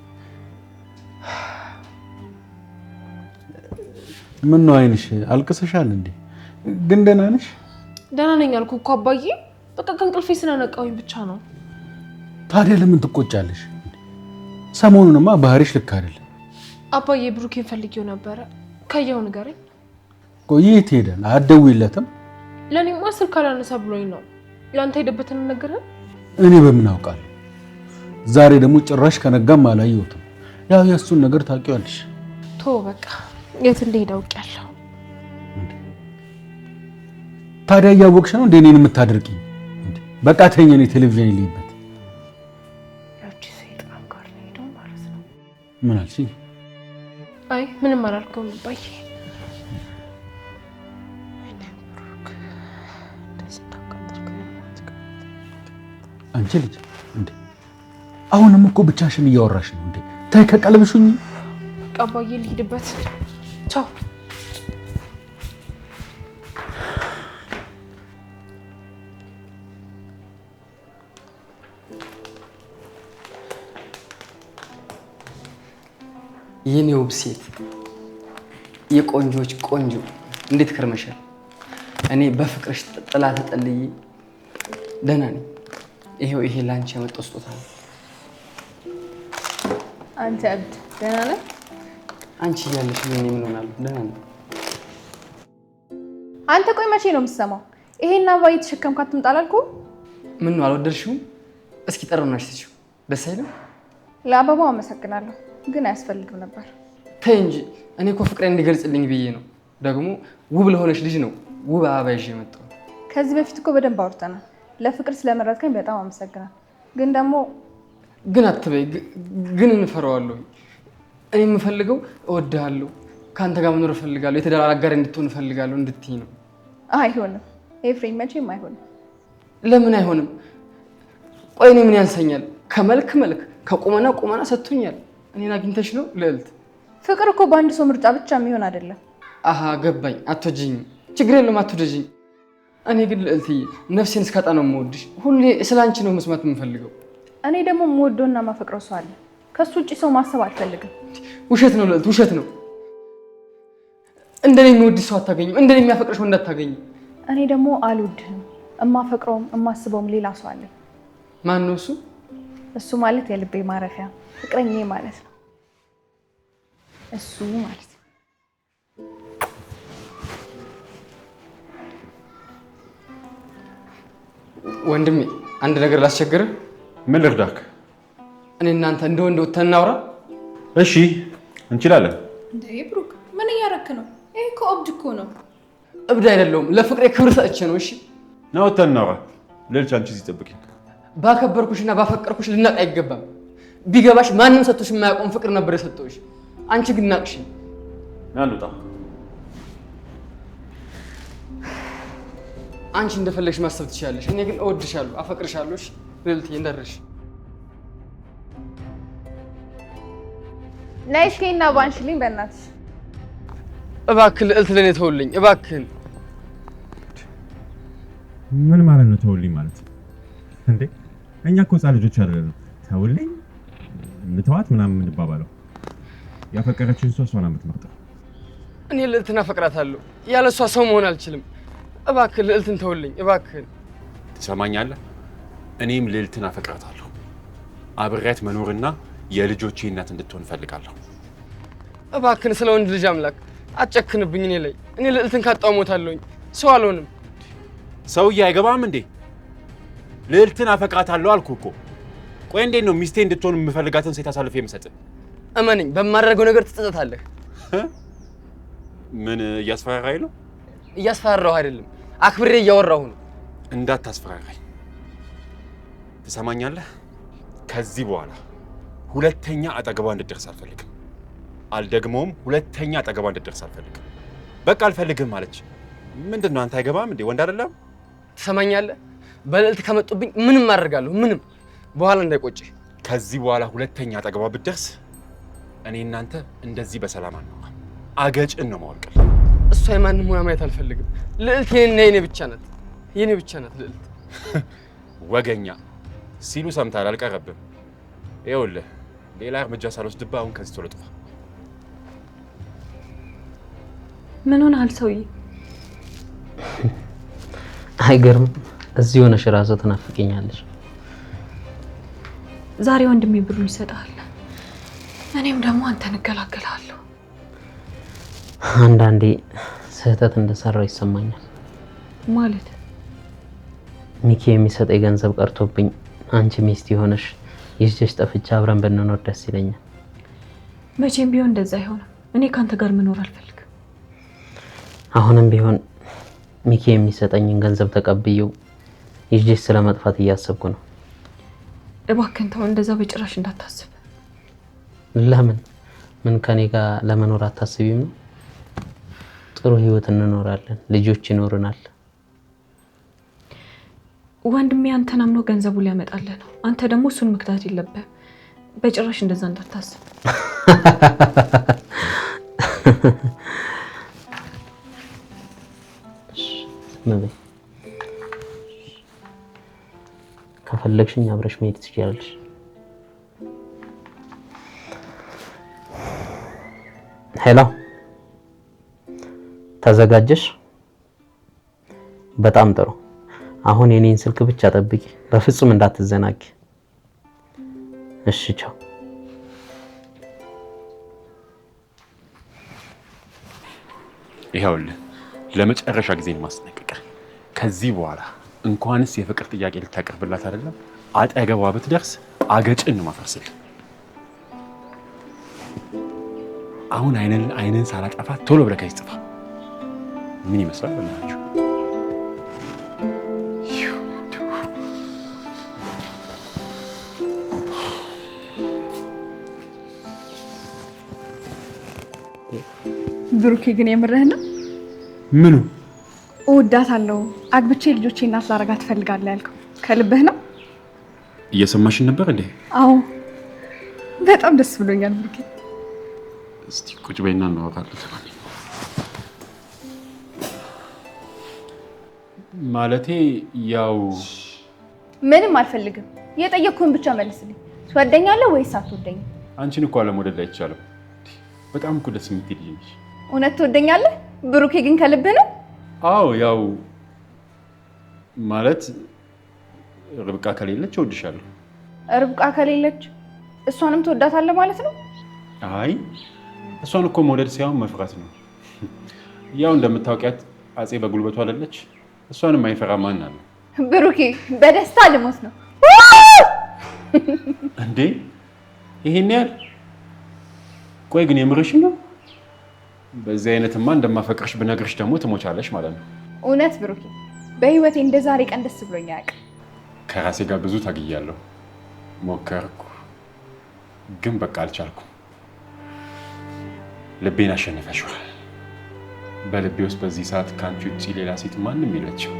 ምን ነው አይንሽ አልቅሰሻል እንዴ? ግን ደህና ነሽ? ደህና ነኝ አልኩህ እኮ አባዬ። በቃ ከእንቅልፌ ስለነቃሁኝ ብቻ ነው። ታዲያ ለምን ትቆጫለሽ? ሰሞኑንማ ባህሪሽ ልክ አይደለም። አባዬ ብሩኬን ፈልጌው ነበረ። ከየው ንገረኝ። ቆይ የት ሄደን? አትደውይለትም? ለኔማ ስልክ አላነሳ ብሎኝ ነው። ላንተ ሄደበትን ነገርህ? እኔ በምን አውቃለሁ? ዛሬ ደግሞ ጭራሽ ከነጋም አላየሁትም። ያው የእሱን ነገር ታውቂዋለሽ። ቶ በቃ የት እንደሄደ አውቄያለሁ። ታዲያ እያወቅሽ ነው እንደ እኔን የምታደርቂኝ? በቃ ተይኝ፣ እኔ ቴሌቪዥን ልይበት። ያቺ ሰይጣን ጋር ነው ሄደው ማለት ነው። ምን አልሽኝ? አይ ምንም አላልኩም አባዬ። አንቺ ልጅ እንዴ አሁንም እኮ ብቻሽን እያወራሽ ነው እንዴ? ታይ ከቀልብሽኝ። በቃ አባዬ ልሂድበት። ቻው። የኔ ውብ ሴት፣ የቆንጆች ቆንጆ እንዴት ከርመሻል? እኔ በፍቅርሽ ጥላ ተጠልዬ ደህና ነኝ። ይሄው ይሄ ላንቺ ያመጣው ስጦታ ነው። አንተ እብድ ደህና ነህ? አንቺ እያለሽ ምን ሆናለሁ? ደህና ነኝ። አንተ ቆይ መቼ ነው የምትሰማው? ይሄን አበባ እየተሸከምካት ትምጣ አላልኩም? ምን ነው አልወደድሽውም? እስኪ ጠሩናሽ ትችው ደስ አይልም? ለአበባው አመሰግናለሁ፣ ግን አያስፈልግም ነበር። ተይ እንጂ እኔ እኮ ፍቅሬን እንዲገልጽልኝ ብዬ ነው። ደግሞ ውብ ለሆነች ልጅ ነው ውብ አበባ ይዤ የመጣው። ከዚህ በፊት እኮ በደንብ አውርተናል። ለፍቅር ስለመረጥከኝ በጣም አመሰግናለሁ። ግን ደግሞ ግን አትበይ። ግን እንፈራዋለሁ። እኔ የምፈልገው እወድሃለሁ፣ ከአንተ ጋር መኖር እፈልጋለሁ፣ የተዳር አጋር እንድትሆን እፈልጋለሁ እንድትይ ነው። አይሆንም። ኤፍሬም መቼም አይሆንም። ለምን አይሆንም? ቆይ እኔ ምን ያንሰኛል? ከመልክ መልክ ከቁመና ቁመና ሰጥቶኛል። እኔን አግኝተሽ ነው ልዕልት? ፍቅር እኮ በአንድ ሰው ምርጫ ብቻ የሚሆን አይደለም። አሃ ገባኝ። አትወጂኝም? ችግር የለውም አትወጂኝ። እኔ ግን ልዕልትዬ ነፍሴን እስካጣ ነው የምወድሽ። ሁሌ ስላንቺ ነው መስማት የምፈልገው። እኔ ደግሞ የምወደውና ማፈቅረው ሰው አለ። ከሱ ውጪ ሰው ማሰብ አልፈልግም። ውሸት ነው ልዕልት፣ ውሸት ነው። እንደኔ የሚወድሽ ሰው አታገኝም። እንደኔ የሚያፈቅርሽ ወንድ አታገኝም። እኔ ደግሞ አልወድህም። እማፈቅረውም እማስበውም ሌላ ሰው አለ። ማን ነው እሱ? እሱ ማለት የልቤ ማረፊያ ፍቅረኛዬ ማለት ነው። እሱ ማለት ነው። ወንድሜ አንድ ነገር ላስቸግርህ። ምን ልርዳክ? እኔ እናንተ እንደ ወንድ ወተን እናውራ። እሺ እንችላለን። እንዴ ብሩክ ምን እያረክ ነው? ይሄ እኮ እብድ እኮ ነው። እብድ አይደለሁም። ለፍቅሬ ክብር ሰጥቼ ነው። እሺ ና ወተን እናውራ። ልልሽ አንቺ እዚህ ጠብቂኝ። ባከበርኩሽና ባፈቀርኩሽ ልናቅ አይገባም። ቢገባሽ ማንም ሰጥቶሽ የማያውቀውን ፍቅር ነበር የሰጠሁሽ። አንቺ ግን ናቅሽኝ። ና እንውጣ። አንቺ እንደፈለግሽ ማሰብ ትችላለሽ። እኔ ግን እወድሻለሁ፣ አፈቅርሻለሁ። እሺ ልዕልትዬ እንዳትረሺ። ነይ እስኪ እና ባንሽልኝ በእናትሽ። እባክህ ልዕልት ለኔ ተውልኝ እባክህን። ምን ማለት ነው ተውልኝ ማለት? እንዴ እኛ እኮ ህፃን ልጆች አይደለም። ተውልኝ እንተዋት ምናምን የምንባባለው ያፈቀረችውን ሰው እሷን የምትመርጠው። እኔ ልዕልትን አፈቅራታለሁ። ያለ እሷ ሰው መሆን አልችልም። እባክህ ልዕልትን ተውልኝ እባክህን። ትሰማኛለህ? እኔም ልዕልትን አፈቅራታለሁ። አብሬያት መኖርና የልጆቼ እናት እንድትሆን እፈልጋለሁ። እባክህን ስለ ወንድ ልጅ አምላክ አትጨክንብኝ እኔ ላይ። እኔ ልዕልትን ካጣሁ እሞታለሁኝ። ሰው አልሆንም። ሰውዬ አይገባም እንዴ? ልዕልትን አፈቅራታለሁ አልኩ እኮ። ቆይ እንዴት ነው ሚስቴ እንድትሆን የምፈልጋትን ሴት አሳልፌ የምሰጥ? እመነኝ በማደርገው ነገር ትጸጸታለህ። ምን እያስፈራራኝ ነው? እያስፈራራሁ አይደለም፣ አክብሬ እያወራሁ ነው። እንዳታስፈራራኝ። ትሰማኛለህ? ከዚህ በኋላ ሁለተኛ አጠገቧ እንድትደርስ አልፈልግም። አልደግሞም፣ ሁለተኛ አጠገቧ እንድትደርስ አልፈልግም። በቃ አልፈልግም ማለች። ምንድነው አንተ አይገባም እንዴ? ወንድ አይደለም? ትሰማኛለህ? በልዕልት ከመጡብኝ ምንም አደርጋለሁ፣ ምንም። በኋላ እንዳይቆጭህ። ከዚህ በኋላ ሁለተኛ አጠገቧ ብትደርስ እኔ እናንተ እንደዚህ በሰላም አንኖርም። አገጭን ነው ማወልቀል። እሷ የማንም ሆና ማየት አልፈልግም። ልዕልት የኔና የኔ ብቻ ናት፣ የኔ ብቻ ናት ልዕልት። ወገኛ ሲሉ ሰምታል። አልቀረብም። ይኸውልህ ሌላ እርምጃ ሳልወስድብህ አሁን ከዚህ ቶሎ ጥፋ። ምን ሆነሃል ሰውዬ? አይገርም። እዚህ ሆነሽ ራስህ ትናፍቀኛለሽ። ዛሬ ወንድሜ ብሩን ይሰጣል፣ እኔም ደግሞ አንተን እገላገላለሁ። አንዳንዴ ስህተት እንደሰራው ይሰማኛል። ማለት ሚኪ የሚሰጠኝ ገንዘብ ቀርቶብኝ አንቺ ሚስት የሆነሽ ይዤሽ ጠፍቼ አብረን ብንኖር ደስ ይለኛል። መቼም ቢሆን እንደዛ አይሆንም። እኔ ካንተ ጋር መኖር አልፈልግም። አሁንም ቢሆን ሚኪ የሚሰጠኝን ገንዘብ ተቀብዬው ይዤሽ ስለመጥፋት እያሰብኩ ነው። እባክህን ተው፣ እንደዛ በጭራሽ እንዳታስብ። ለምን? ምን ከኔ ጋር ለመኖር አታስቢም ነው? ጥሩ ህይወት እንኖራለን፣ ልጆች ይኖርናል። ወንድሜ አንተን አምኖ ገንዘቡ ሊያመጣልህ ነው። አንተ ደግሞ እሱን መክታት የለብህም። በጭራሽ እንደዛ እንዳታስብ። ከፈለግሽኝ አብረሽ መሄድ ትችያለሽ። ሄሎ፣ ተዘጋጀሽ? በጣም ጥሩ። አሁን የኔን ስልክ ብቻ ጠብቂ፣ በፍጹም እንዳትዘናጊ። እሺ፣ ቻው። ይኸውልህ ለመጨረሻ ጊዜ ማስጠንቀቂያ፣ ከዚህ በኋላ እንኳንስ የፍቅር ጥያቄ ልታቀርብላት አይደለም አጠገቧ ብትደርስ አገጭን ማፈርስል። አሁን አይንን ሳላጠፋ ቶሎ ብለህ ከዚህ ጥፋ። ምን ይመስላል በእናትህ? ብሩኬ ግን የምርህ ነው? ምኑ? እወዳታለሁ፣ አግብቼ ልጆቼ እናት ላደርጋት እፈልጋለሁ ያልከው ከልብህ ነው? እየሰማሽን ነበር እንዴ? አዎ በጣም ደስ ብሎኛል ብሩኬ። እስቲ ቁጭ በይና እናወራለን። ማለቴ ያው ምንም አልፈልግም። የጠየቅኩህን ብቻ መልስልኝ። ትወደኛለህ ወይስ አትወደኝም? አንቺን እኮ አለመውደድ አይቻልም። በጣም እኮ ደስ የምትል ልጅ ነሽ። እውነት ትወደኛለህ? ብሩኬ ግን ከልብህ ነው? አዎ ያው ማለት ርብቃ ከሌለች እወድሻለሁ። ርብቃ ከሌለች እሷንም ትወዳታለህ ማለት ነው? አይ እሷን እኮ መውደድ ሳይሆን መፍራት ነው። ያው እንደምታውቂያት አጼ በጉልበቱ አይደለች። እሷንም አይፈራ ማን አለ? ብሩኬ በደስታ ልሞት ነው እንዴ? ይሄን ያህል? ቆይ ግን የምርሽን ነው? በዚህ አይነትማ እንደማፈቅርሽ ብነግርሽ ደግሞ ትሞቻለሽ ማለት ነው። እውነት ብሩኬ በህይወቴ እንደ ዛሬ ቀን ደስ ብሎኝ አያውቅም። ከራሴ ጋር ብዙ ታግያለሁ፣ ሞከርኩ፣ ግን በቃ አልቻልኩም። ልቤን አሸነፈሽዋል። በልቤ ውስጥ በዚህ ሰዓት ከአንቺ ውጭ ሌላ ሴት ማንም የለችም።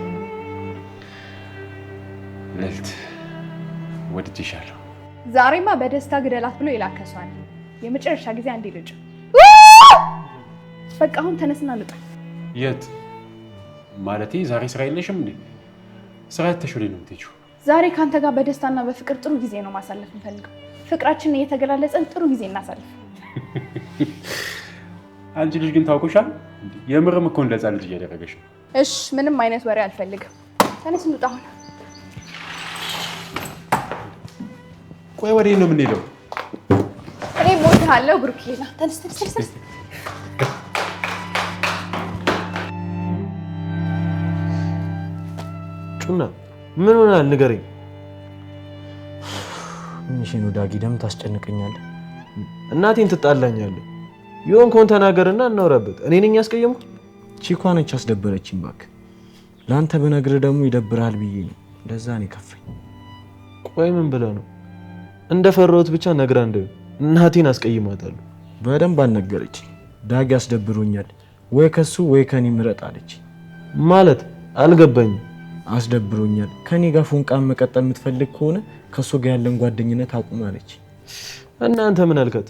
ልዕልት ወድጄሻለሁ። ዛሬማ በደስታ ግደላት ብሎ የላከሷል። የመጨረሻ ጊዜ አንዴ ልጅ በቃ አሁን ተነስና ልጣ። የት ማለቴ? ዛሬ ስራ የለሽም እንዴ? ስራ ያተሽ ወዴት ነው የምትሄጂው? ዛሬ ካንተ ጋር በደስታና በፍቅር ጥሩ ጊዜ ነው ማሳለፍ እንፈልገው። ፍቅራችንን እየተገላለጸን ጥሩ ጊዜ እናሳልፍ። አንቺ ልጅ ግን ታውቁሻል። የምርም እኮ እንደዛ ልጅ እያደረገሽ ነው። እሺ ምንም አይነት ወሬ አልፈልግም። ተነስ እንውጣ አሁን። ቆይ ወዴት ነው የምንሄደው? እኔ እሞትሃለሁ ብሩኬ። ና ተነስ ተነስ ተነስ። ጩና ምን ሆናል? ንገረኝ። ምንሽ ነው ዳጊ? ደም ታስጨንቀኛለህ። እናቴን ትጣላኛለህ። የሆንከውን ተናገርና እናውራበት። እኔ ነኝ ያስቀየምኩ? ቺኳ ነች አስደበረችኝ። እባክህ ለአንተ ብነግርህ ደግሞ ይደብርሃል ብዬ ነው። ለዛ ነው የከፋኝ። ቆይ ምን ብለህ ነው? እንደፈራሁት ብቻ ነግራ እንደ እናቴን አስቀይማታለሁ። በደንብ አልነገረችኝ። ዳጊ አስደብሮኛል፣ ወይ ከሱ ወይ ከኔ ምረጥ አለች። ማለት አልገባኝም። አስደብሮኛል፣ ከኔ ጋር ፎንቃን መቀጠል የምትፈልግ ከሆነ ከሱ ጋር ያለን ጓደኝነት አቁም አለች። እናንተ ምን አልከት?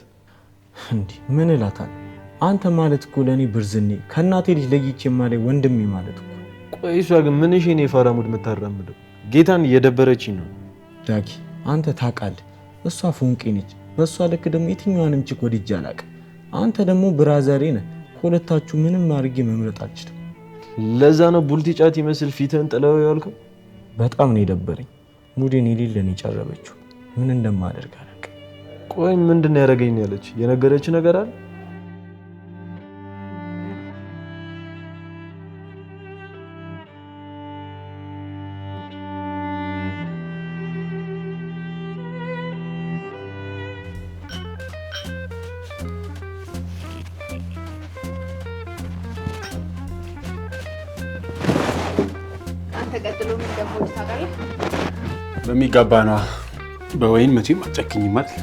እንዴ ምን እላታለሁ? አንተ ማለት እኮ ለኔ ብርዝኔ ከእናቴ ልጅ ለይቼ ማለት ወንድሜ ማለት እኮ። ቆይ እሷ ግን ምን እሺ ነው የፋራሙድ የምታራምደው? ጌታን እየደበረችኝ ነው። ዳጊ አንተ ታውቃለህ፣ እሷ ፎንቄ ነች። በእሷ ልክ ደግሞ የትኛዋንም ችክ ወድጄ አላውቅም። አንተ ደግሞ ብራዘሬ ነህ። ከሁለታችሁ ምንም አድርጌ መምረጥ አልችልም። ለዛ ነው ቡልቲ ጫት ይመስል ፊትህን ጥለው ያልከው? በጣም ነው የደበረኝ። ሙዴን የሌለን የጨረበችው ምን እንደማደርግ አላውቅም። ቆይ ምንድን ነው ያደረገኝ ያለች? የነገረች ነገር አለ? በሚገባ ነው። በወይን መቼም አጨክኝም ማለት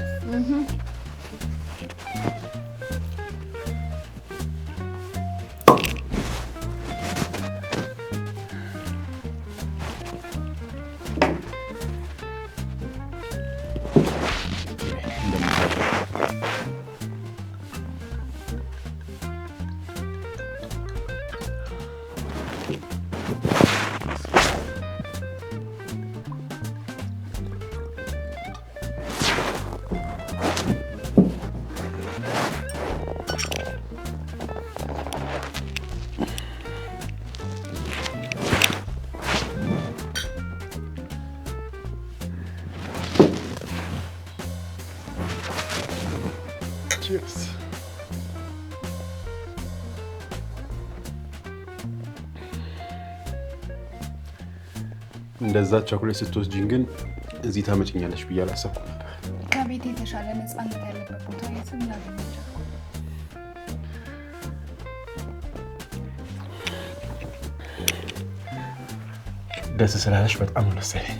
እንደዛ ቸኮሌት ስትወስጂኝ ግን እዚህ ታመጭኛለሽ ብዬ አላሰብኩም ነበር። ከቤት የተሻለ ነፃነት ያለበት ቦታ የትም ላገኝ አልቻልኩም። ደስ ስላለሽ በጣም ነው ደስ ያለኝ።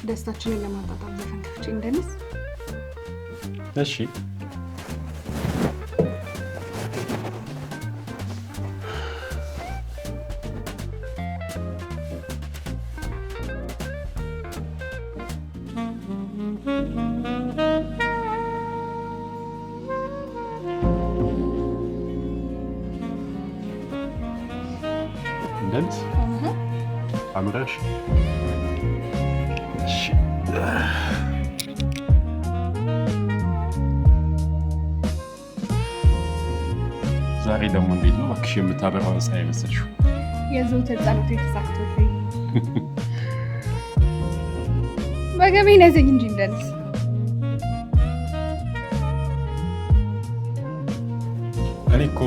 ደስታችንን ለማጣጣም ዘፈን ከፍቼ እንደንስ? እሺ አምረሽ ዛሬ ደግሞ እንዴት ነው እባክሽ የምታበራው ፀሐይ መሰልሽው? የዘወትር ጸሎቴ ተሳክቶልኝ ወገቤን ያዘኝ እንጂ እንደልስ እኔ እኮ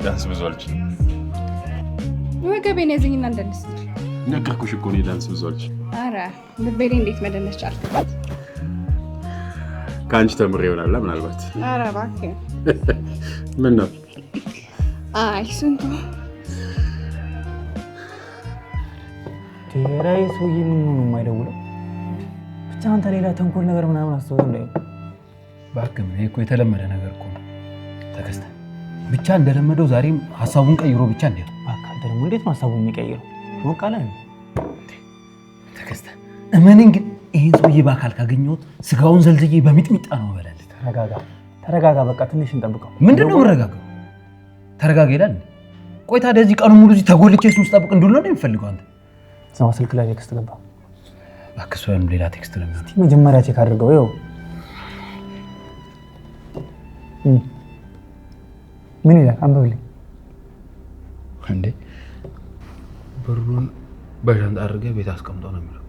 ዳንስ ብዙ አልችልም። ወገቤን ያዘኝና እንደልስ ነገርኩሽ እኮ እኔ ዳንስ ብዙ አልችልም። ኧረ ልቤ ላይ እንዴት መደነስ ቻልክበት? ከአንቺ ተምሬ ይሆናል ምናልባት። ኧረ እባክህ ምን ነው? አይ ስንቱ ቴራይ ሰውዬ ምን ነው የማይደውለው? ብቻ አንተ ሌላ ተንኮል ነገር ምናምን አስበው እንዳይ። እባክህ እኔ እኮ የተለመደ ነገር እኮ ነው ተከስተ ብቻ እንደለመደው ዛሬም ሐሳቡን ቀይሮ ብቻ እንዴት እባክህ አንተ ደግሞ እንዴት ነው ሐሳቡን የሚቀይረው? ሞቃላ ነው ተከስተ እመነኝ። ግን ይሄን ሰውዬ በአካል ካገኘሁት ስጋውን ዘልዝዬ በሚጥሚጣ ነው እበላለሁ። ተረጋጋ በቃ ትንሽ እንጠብቀው። ምንድነው የምረጋጋው? ተረጋጋ ይላል። ቆይ ታዲያ እዚህ ቀኑ ሙሉ እዚህ ተጎልቼ እሱን ስጠብቅ እንድውል ነው የምፈልገው? አንተ ስማ ስልክ ላይ ቴክስት ገባ። እባክህ እሱ ወይም ሌላ ቴክስት ነው የሚሆነው። መጀመሪያ ቼክ አድርገው። ይኸው ምን ይላል? አንብብልኝ። እንዴ ብሩን በሻንጣ አድርገህ ቤት አስቀምጠው ነው የሚለው።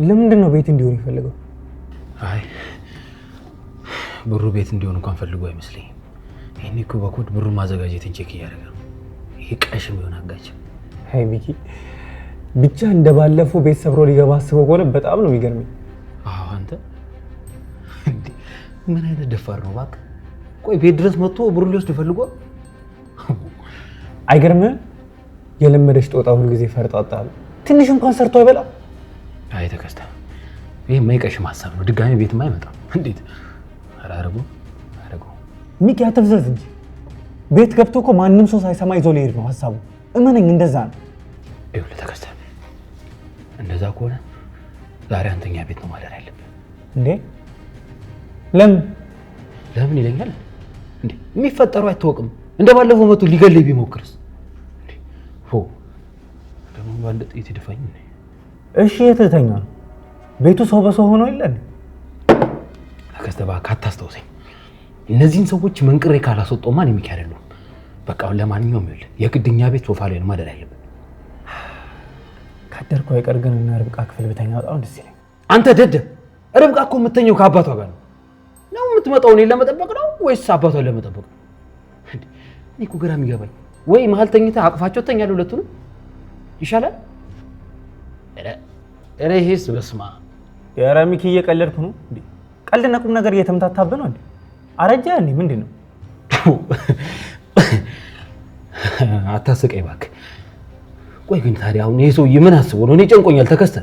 ለምንድን ነው ቤት እንዲሆን ይፈልገው? አይ ብሩ ቤት እንዲሆን እንኳን ፈልጎ አይመስለኝም። ይሄኔ እኮ በኮድ ብሩን ማዘጋጀትን ቼክ እያደረገ ነው። ይሄ ቀሽም ቢሆን አጋጭ። አይ ቢኪ ብቻ እንደባለፈው ቤት ሰብሮ ሊገባ አስበው ከሆነ በጣም ነው የሚገርመኝ። አዎ አንተ እንዴ ምን አይነት ደፋር ነው እባክህ። ቆይ ቤት ድረስ መጥቶ ብሩን ሊወስድ ፈልጎ አይገርምህ? የለመደች ጦጣ ሁሉ ጊዜ ፈርጣጣል። ትንሽ እንኳን ሰርቶ አይበላ። አይ ተከስተ ይሄ የማይቀሽም ሀሳብ ነው። ድጋሚ ቤትም አይመጣም። እንዴት አራረጉ ሚኪ አትፍዘዝ እንጂ ቤት ገብቶ እኮ ማንም ሰው ሳይሰማ ይዞ ሊሄድ ነው ሀሳቡ። እመነኝ እንደዛ ነው። ይኸውልህ ተከስተ እንደዛ ከሆነ ዛሬ አንተኛ ቤት ነው ማደር ያለብህ። እንዴ ለምን ይለኛል እንዴ? የሚፈጠሩ አይታወቅም። እንደባለፈው መቶ ሊገለኝ ቢሞክርስ? እንዴ ሆ ደግሞ ባለ ጥይት ይደፋኝ። እሺ የተተኛ ነው ቤቱ ሰው በሰው ሆኖ ይላል። ተከስተ እባክህ አታስታውሰኝ። እነዚህን ሰዎች መንቅሬ ካላስወጣው ማን የሚካድ አይደለም። በቃ ለማንኛውም ይኸውልህ የግድኛ ቤት ሶፋ ላይ ነው ማደር ያለብህ። ካደርኩ አይቀር ግን እና ርብቃ ክፍል ብተኛ በጣም ደስ ይለኛል። አንተ ደደብ፣ ርብቃ እኮ የምተኘው ከአባቷ ጋር ነው። ነው የምትመጣው እኔን ለመጠበቅ ነው ወይስ አባቷን ለመጠበቅ ነው? እኔ እኮ ግራ የሚገባኝ ወይ መሀል ተኝተህ አቅፋቸው ተኛለህ ሁለቱንም ይሻላል። ኧረ ይሄስ በስመ አብ። ኧረ ሚኪ እየቀለድኩ ነው እንዴ? ቀልድና ቁም ነገር እየተምታታብህ ነው እንዴ? አረጃ እንዴ? ምንድን ነው? አታስቀኝ እባክህ። ቆይ ግን ታዲያ አሁን ይሄ ሰውዬ ምን አስቦ ነው? እኔ ጨንቆኛል ተከስተ።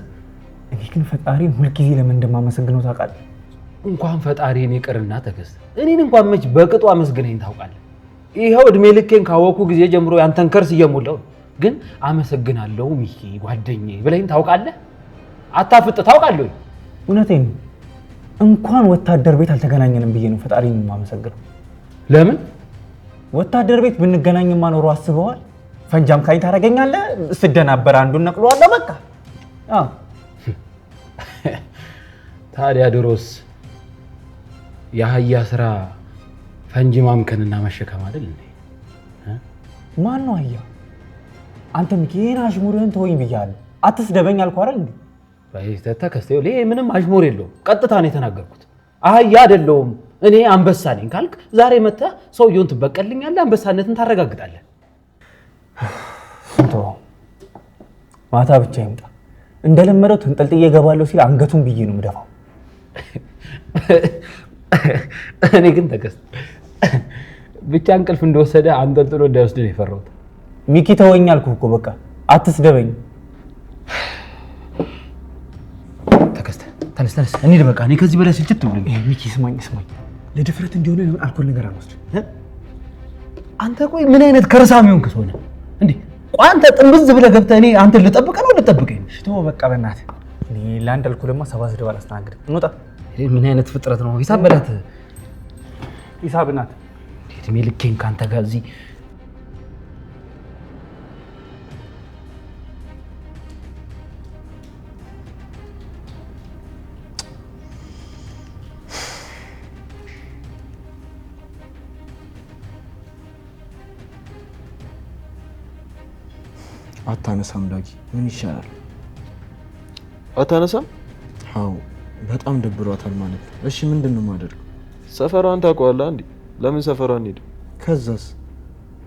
እኔ ግን ፈጣሪን ሁልጊዜ ለምን እንደማመሰግነው ታውቃለህ? እንኳን ፈጣሪን ይቅርና ተከስተ እኔን እንኳን መች በቅጡ አመስግነኝ ታውቃለህ? ይኸው እድሜ ልኬን ካወኩ ጊዜ ጀምሮ ያንተን ከርስ እየሞላው ነው። ግን አመሰግናለሁ ሚኪ ጓደኛዬ ብለኝ ታውቃለህ? አታፍጥ ታውቃለህ ወይ? እውነቴን ነው። እንኳን ወታደር ቤት አልተገናኘንም ብዬ ነው ፈጣሪን የማመሰግነው። ለምን? ወታደር ቤት ብንገናኝማ ኖሮ አስበዋል? ፈንጃም ካኝ ታደርገኛለህ። ስደናበር አንዱን ነቅለዋለሁ በቃ። ታዲያ ድሮስ የአህያ ስራ ፈንጂ ማምከንና መሸከም አይደል እንዴ? ማን ነው አህያ? አንተ ሚኪን አሽሙርህን ተወኝ ብያለሁ። አትስደበኝ አልኩህ አይደል እንዴ? ተከስተ ይሄ ምንም አሽሙር የለውም። ቀጥታ ነው የተናገርኩት። አህያ አይደለሁም እኔ አንበሳ ነኝ ካልክ ዛሬ መተህ ሰውየውን ትበቀልኛለህ፣ አንበሳነትን ታረጋግጣለህ። ማታ ብቻ ይምጣ። እንደለመደው ተንጠልጥዬ እገባለሁ ሲል አንገቱን ብዬ ነው የምደፋው። እኔ ግን ተከስተ ብቻ እንቅልፍ እንደወሰደ አንጠልጥሎ እንዳይወስድ ነው የፈራሁት። ሚኪ ተወኝ አልኩህ እኮ በቃ አትስደበኝ። ተከስተ ተነስ እንሂድ በቃ። እኔ ከዚህ በላይ ስልችት ብሎኝ። ሚኪ ስማኝ ለድፍረት እንዲሆነ ለምን አልኮል ነገር አልወስድም? አንተ ቆይ ምን አይነት ከርሳም ይሆንክ ሰው ነህ እንዴ? ቆይ አንተ ጥምዝ ብለህ ገብተህ እኔ አንተን ልጠብቅህ ነው ልጠብቀኝ? እሺ ተወው በቃ በእናትህ። እኔ ለአንድ አልኮልማ 70 ስድብ አላስተናግድም። እንውጣ። ምን አይነት ፍጥረት ነው? ሂሳብ በላት። ሂሳብ እናት እድሜ ልኬን ከአንተ ጋር እዚህ አታነሳም ዳጊ። ምን ይሻላል? አታነሳም? አዎ በጣም ደብሯታል ማለት ነው። እሺ ምንድነው ማደርገው? ሰፈሯን ታውቀዋለህ እንዴ? ለምን ሰፈሯን ሄድ? ከዛስ?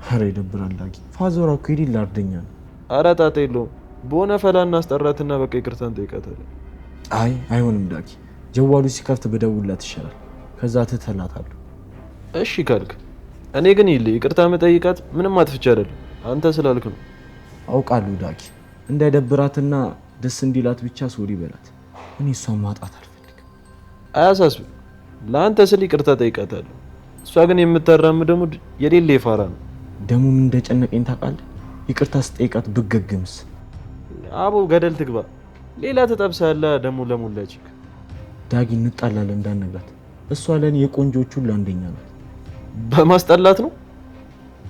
ኧረ ይደብራል ዳጊ። ፋዘሯ እኮ ይዲል አርደኛ ነው። ኧረ ጣጣ የለውም። በሆነ ፈላና አስጠራትና በቃ ይቅርታን ጠይቃታለህ። አይ አይሆንም ዳጊ። ጀዋሉ ሲከፍት በደውላት ይሻላል። ከዛ ትተላታለህ። እሺ ካልክ። እኔ ግን ይቅርታ መጠይቃት ምንም አጥፍቼ አይደለም፣ አንተ ስላልክ ነው። አውቃለሁ ዳጊ። እንዳይደብራትና ደስ እንዲላት ብቻ ሶሪ በላት። እኔ እሷን ማጣት አልፈልግም። አያሳስብ። ለአንተ ስል ይቅርታ ጠይቃታለሁ። እሷ ግን የምታራምደው ሙድ የሌለ የፋራ ነው። ደሙ ምን እንደጨነቀኝ ታውቃለህ? ይቅርታ ስጠይቃት ብገግምስ? አቦ ገደል ትግባ። ሌላ ተጠብሳለህ ደሙ ለሙላች። ዳጊ እንጣላለን እንዳንነግራት። እሷ ለኔ የቆንጆቹ ሁሉ አንደኛ ናት። በማስጠላት ነው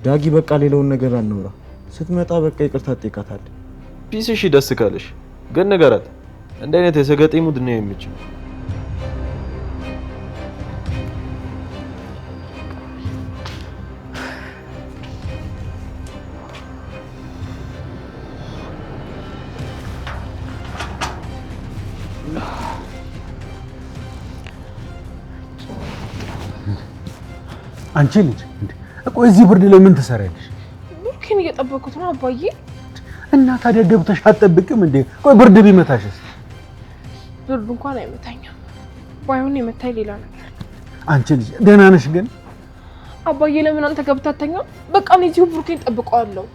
ዳጊ። በቃ ሌላውን ነገር አናውራ። ስትመጣ በቃ ይቅርታ ጠይቃታለህ። ፒስ። እሺ ደስ ካለሽ ግን ንገራት። እንደ አይነት የሰገጤ ሙድ ነው የሚችል። አንቺ ልጅ ቆይ እዚህ ብርድ ላይ ምን ትሰሪያለሽ? ብሩኬን እየጠበኩት ነው አባዬ። እና ታዲያ ገብተሽ አትጠብቂም እንዴ? ቆይ ብርድ ቢመታሽስ? ብርዱ እንኳን አይመታኝም። ባይሆን የመታኝ ሌላ ነገር። አንቺ ልጅ ደህና ነሽ ግን? አባዬ ለምን አንተ ገብታተኛው? በቃ እኔ እዚሁ ብሩኬን ጠብቀዋለሁ።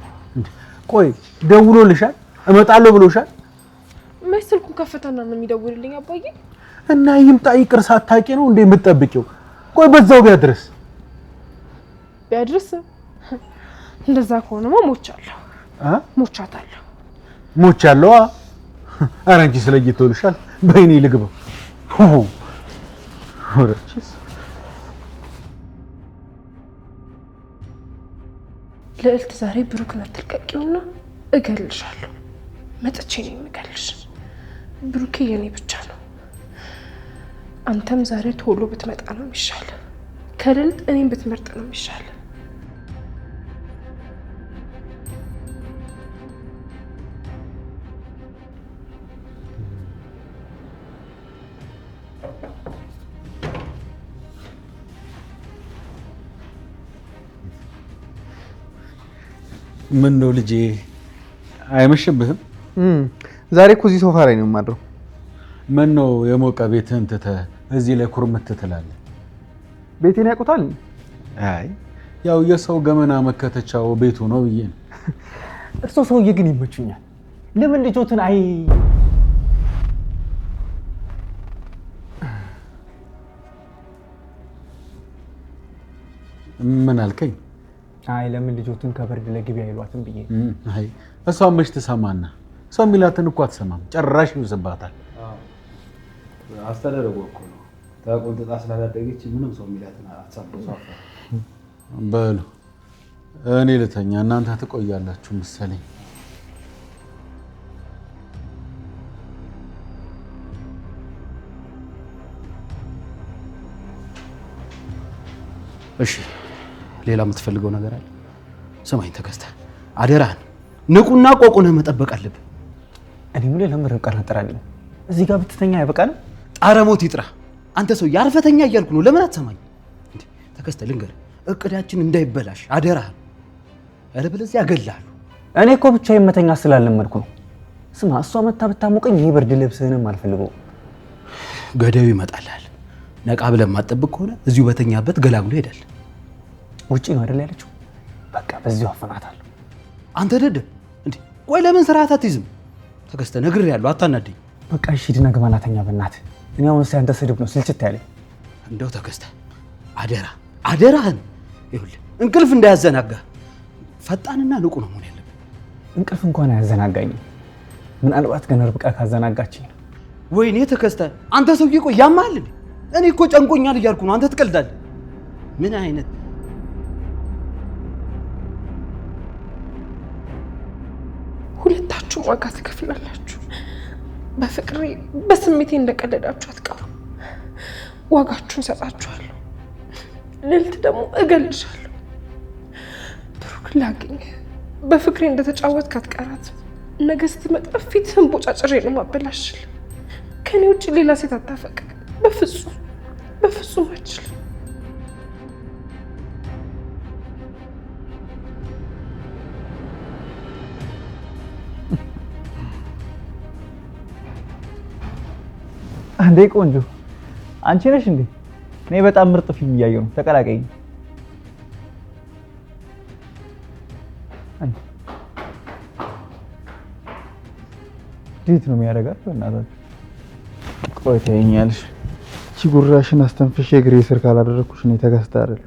ቆይ ደውሎልሻል? እመጣለሁ ብሎሻል? መች ስልኩን ከፈተና ነው የሚደውልልኝ አባዬ? እና ይምጣ ይቅር ሳታውቂ ነው እንዴ የምትጠብቂው? ቆይ በዛው ቢያድርስ? ቢያድርስ? እንደዛ ከሆነማ ሞቻለሁ። ሞቻታለሁ። ሞቻለሁ? ኧረ አንቺ ስለይቶልሻል። በእኔ ልግባው። ወረችስ ልዕልት ዛሬ ብሩክን አትልቀቂውና እገልሻለሁ። መጥቼ ነው የምገልሽ። ብሩኬ የኔ ብቻ ነው። አንተም ዛሬ ቶሎ ብትመጣ ነው የሚሻል። ከልዕልት እኔም ብትመርጥ ነው የሚሻል። ምን ነው ልጄ አይመሽብህም? ዛሬ እኮ እዚህ ሶፋ ላይ ነው የማድረው። ምን ነው የሞቀ ቤትህን ትተህ እዚህ ላይ ኩርምት ትላለህ? ቤቴን ያውቁታል? አይ ያው የሰው ገመና መከተቻው ቤቱ ነው ብዬ ነው። እርሶ ሰውዬ ግን ይመቹኛል። ለምን ልጆትን አይ ምን አልከኝ? አይ ለምን ልጆትን ከበርድ ለግቢ አይሏትም ብዬ። አይ እሷ መች ትሰማና ሰው የሚላትን እኮ አትሰማም። ጭራሽ ይውዝባታል። አስተዳደጉ እኮ ነው። ተቆንጥጣ ስላላደገች ምንም ሰው የሚላትን አትሰማም። በሉ እኔ ልተኛ፣ እናንተ ትቆያላችሁ መሰለኝ። እሺ ሌላ የምትፈልገው ነገር አለ? ስማኝ ተከስተ፣ አደራህን ንቁና ቆቁነህ መጠበቅ አለብህ። እኔ ምን ለምን ርብቃን አጠራልኝ? እዚህ ጋር ብትተኛ አይበቃንም? ጣረሞት ይጥራ። አንተ ሰው ያርፈተኛ እያልኩ ነው። ለምን አትሰማኝ? እንዴ ተከስተ ልንገርህ፣ እቅዳችን እንዳይበላሽ አደራህን። ያለበለዚያ እገልሃለሁ። እኔ እኮ ብቻ የመተኛ ስላለመድኩ ነው። ስማ እሷ መታ ብታሞቀኝ ይሄ ብርድ ልብስህንም አልፈልገው። ገዳዩ ይመጣልሃል። ነቃ ብለህ የማትጠብቅ ከሆነ እዚሁ በተኛበት ገላግሎ ይሄዳል። ውጪ ነው አይደል ያለችው? በቃ በዚሁ አፈናታለሁ። አንተ ደደብ እንዴ! ቆይ ለምን ስርዓት አትይዝም? ተከስተ ነግሬሃለሁ፣ አታናደኝ። በቃ እሺ ሂድና ግባና ተኛ በእናትህ። እኔ አሁን ያንተ ስድብ ነው ስልችት ያለኝ። እንደው ተከስተ አደራህን፣ ይኸውልህ እንቅልፍ እንዳያዘናጋ ፈጣንና ንቁ ነው መሆን ያለብህ። እንቅልፍ እንኳን አያዘናጋኝም። ምናልባት ግን ርብቃ ካዘናጋችኝ ነው። ወይኔ ተከስተ፣ አንተ ሰውዬ ቆይ ያማል። እኔ እኮ ጨንቆኛል እያልኩ ነው፣ አንተ ትቀልዳለህ። ምን አይነት ሁለታችሁ ዋጋ ትከፍላላችሁ። በፍቅሬ በስሜቴ እንደቀለዳችሁ አትቀሩ። ዋጋችሁን ሰጣችኋለሁ። ልዕልት ደግሞ እገልሻለሁ። ብሩክ ላግኝ በፍቅሬ እንደተጫወትክ አትቀራትም። ነገ ስትመጣ ፊትህን ቦጫጭሬ ነው ማበላሽል። ከኔ ውጭ ሌላ ሴት አታፈቅር። በፍጹም በፍጹም አልችልም። አንዴ ቆንጆ አንቺ ነሽ እንዴ? እኔ በጣም ምርጥ ፊልም እያየሁ ነው። ተቀላቀይኝ። እንዴት ነው የሚያደርጋት? በእናታችሁ ቆይ ተይኛለሽ። እቺ ጉራሽን አስተንፍሼ እግሬ ስር ካላደረኩሽ እኔ ተከስታ አይደል?